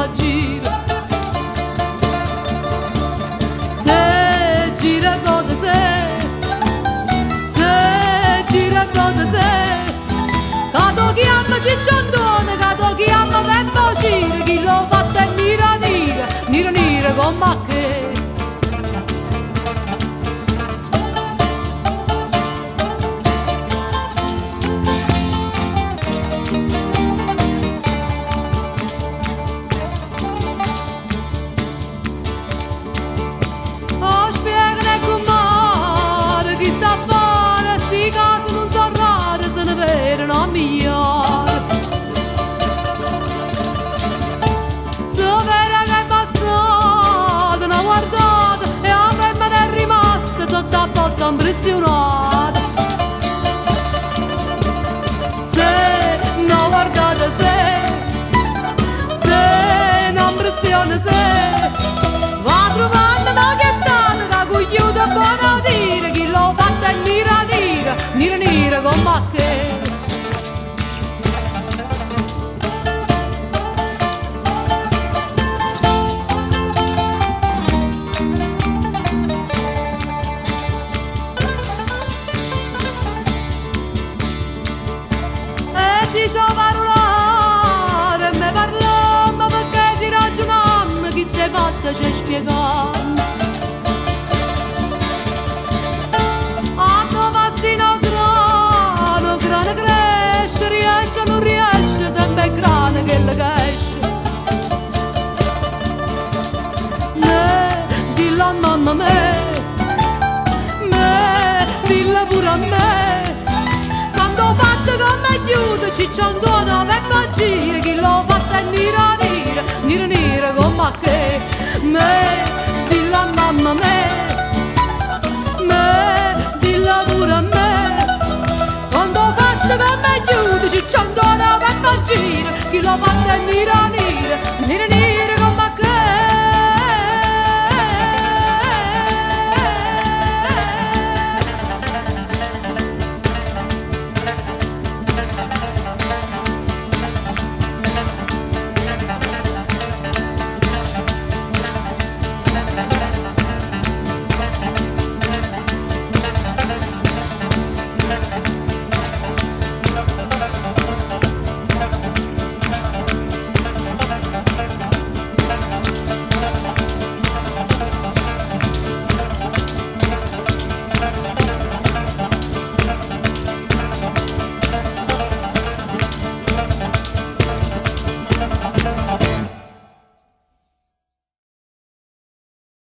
fa gira. Se gira e vota se gira e vota se. Cato chiama cicciondone, cato chiama per bocire, chi lo fatta è nira nira, nira nira con macche. Oh, spiegane con mare, chi sta a fare, sti casi non so rare, se ne vedono a migliore. Se vera che è passata, una guardata, e a me ne è rimasta sotto a botta impressionata. Se una guardata, se una impressione, se va trovando ma che è stata, che cogliuta buona dire, chi lo fatta è nira nira, nira nira con macche. Dice parlare, me parlammo perché si ragionammo, chi stai fatta ci spiegam. A dove no grano cresce, riesce o non riesce, sempre è grano che le cresce. Me, dilla a mamma me, dilla pure a me. Quando fatto come aiuto, cicciondone per bocire, chi lo fatta è nira nira, nira nira con macche. Me, dilla a mamma me, dilla pure a me. Quando fatto come aiuto, cicciondone per bocire, chi lo fatta è nira nira.